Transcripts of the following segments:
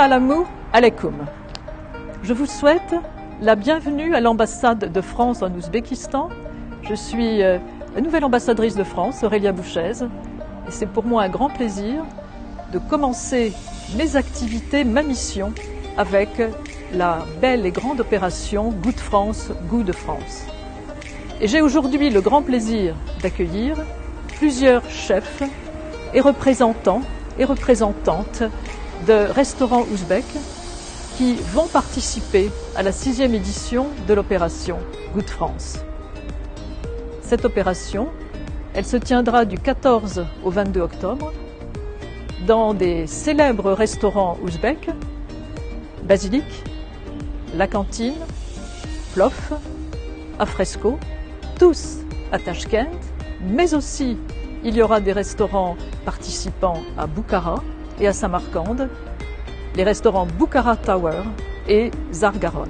Assalamu alaikum. Je vous souhaite la bienvenue à l'ambassade de France en Ouzbékistan. Je suis la nouvelle ambassadrice de France, Aurélia Bouchez, et c'est pour moi un grand plaisir de commencer mes activités, ma mission avec la belle et grande opération Goût de France, Goût de France. Et j'ai aujourd'hui le grand plaisir d'accueillir plusieurs chefs et représentants et représentantes de restaurants ouzbeks qui vont participer à la 6e édition de l'opération Goût de France. Cette opération, elle se tiendra du 14 au 22 octobre dans des célèbres restaurants ouzbeks, Basilic, La Cantine, Plof, Afresco, tous à Tachkent, mais aussi il y aura des restaurants participants à Bukhara et à Samarcande, les restaurants Bukhara Tower et Zargaron.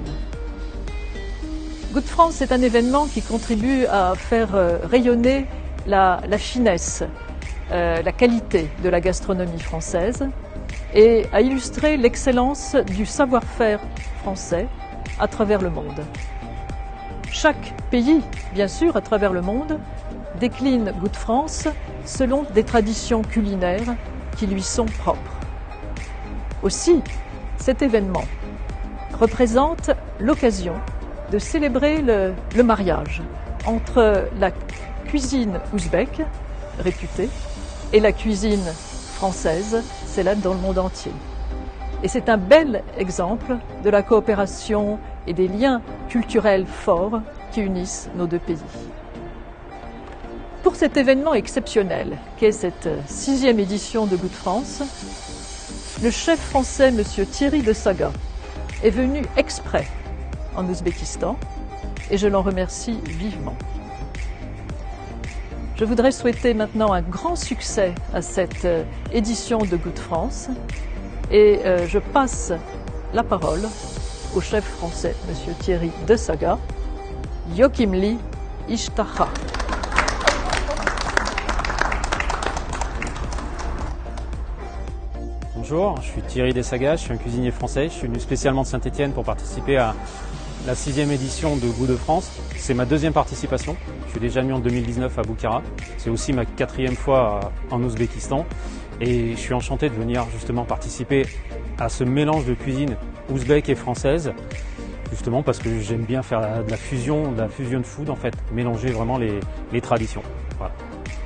Goût de France est un événement qui contribue à faire rayonner la finesse, la qualité de la gastronomie française et à illustrer l'excellence du savoir-faire français à travers le monde. Chaque pays, bien sûr, à travers le monde, décline Goût de France selon des traditions culinaires qui lui sont propres. Aussi, cet événement représente l'occasion de célébrer le mariage entre la cuisine ouzbèque, réputée, et la cuisine française, célèbre dans le monde entier. Et c'est un bel exemple de la coopération et des liens culturels forts qui unissent nos deux pays. Pour cet événement exceptionnel qu'est cette 6e édition de Goût de France, le chef français M. Thierry de Saga est venu exprès en Ouzbékistan et je l'en remercie vivement. Je voudrais souhaiter maintenant un grand succès à cette édition de Goût de France et je passe la parole au chef français M. Thierry de Saga, Yokimli Ishtaha. Bonjour, je suis Thierry Dessaga, je suis un cuisinier français. Je suis venu spécialement de Saint-Étienne pour participer à la 6e édition de Goût de France. C'est ma 2e participation. Je suis déjà venu en 2019 à Bukhara. C'est aussi ma 4e fois en Ouzbékistan. Et je suis enchanté de venir justement participer à ce mélange de cuisine ouzbèque et française. Justement parce que j'aime bien faire de la fusion de food en fait, mélanger vraiment les traditions. Voilà.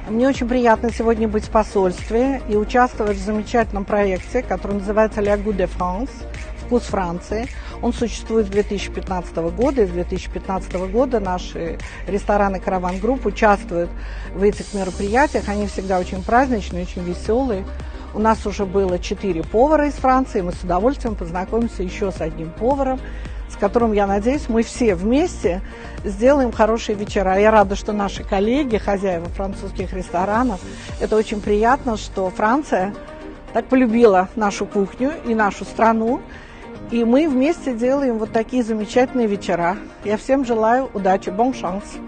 Мне очень приятно сегодня быть в посольстве и участвовать в замечательном проекте, который называется «La Goût de France» – «Вкус Франции». Он существует с 2015 года, и с 2015 года наши рестораны «Караван Групп» участвуют в этих мероприятиях. Они всегда очень праздничные, очень веселые. У нас уже было 4 повара из Франции, мы с удовольствием познакомимся еще с одним поваром, с которым, я надеюсь, мы все вместе сделаем хорошие вечера. Я рада, что наши коллеги, хозяева французских ресторанов, это очень приятно, что Франция так полюбила нашу кухню и нашу страну, и мы вместе делаем вот такие замечательные вечера. Я всем желаю удачи, bon chance.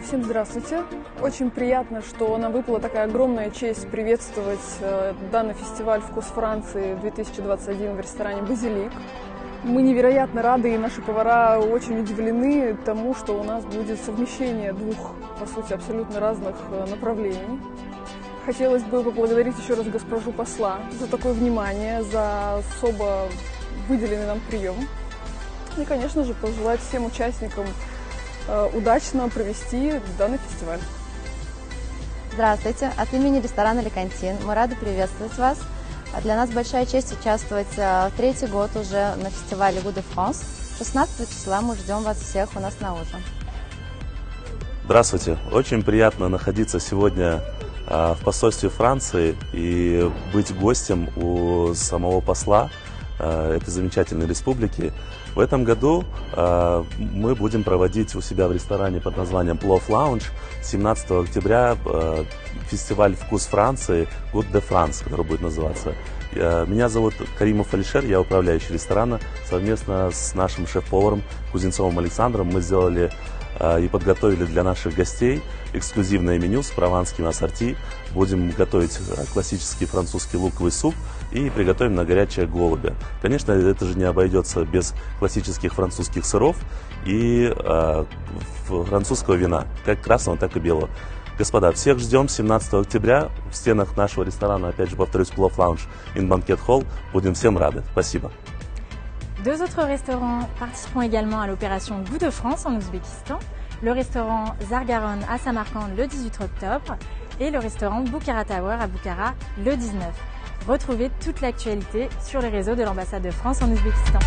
Всем здравствуйте. Очень приятно, что нам выпала такая огромная честь приветствовать данный фестиваль «Вкус Франции» 2021 в ресторане «Базилик». Мы невероятно рады, и наши повара очень удивлены тому, что у нас будет совмещение двух, по сути, абсолютно разных направлений. Хотелось бы поблагодарить еще раз госпожу посла за такое внимание, за особо выделенный нам прием. И, конечно же, пожелать всем участникам удачно провести данный фестиваль. Здравствуйте! От имени ресторана «La Cantine» мы рады приветствовать вас. Для нас большая честь участвовать в 3-й год уже на фестивале Goût de France. 16 числа мы ждем вас всех у нас на ужин. Здравствуйте! Очень приятно находиться сегодня в посольстве Франции и быть гостем у самого посла этой замечательной республики. В этом году мы будем проводить у себя в ресторане под названием Plof Lounge 17 октября фестиваль «Вкус Франции» Goût de France, который будет называться. Меня зовут Каримов Алишер, я управляющий ресторана. Совместно с нашим шеф-поваром Кузнецовым Александром мы сделали и подготовили для наших гостей эксклюзивное меню с прованским ассорти. Будем готовить классический французский луковый суп и приготовим на горячее голубя. Конечно, это же не обойдется без классических французских сыров и французского вина, как красного, так и белого. Господа, всех ждем 17 октября в стенах нашего ресторана, опять же, повторюсь, Plov Lounge in Banquet Hall. Будем всем рады. Спасибо. Deux autres restaurants participeront également à l'opération Goût de France en Ouzbékistan, le restaurant Zargaron à Samarcande le 18 octobre et le restaurant Bukhara Tower à Bukhara le 19. Retrouvez toute l'actualité sur les réseaux de l'ambassade de France en Ouzbékistan.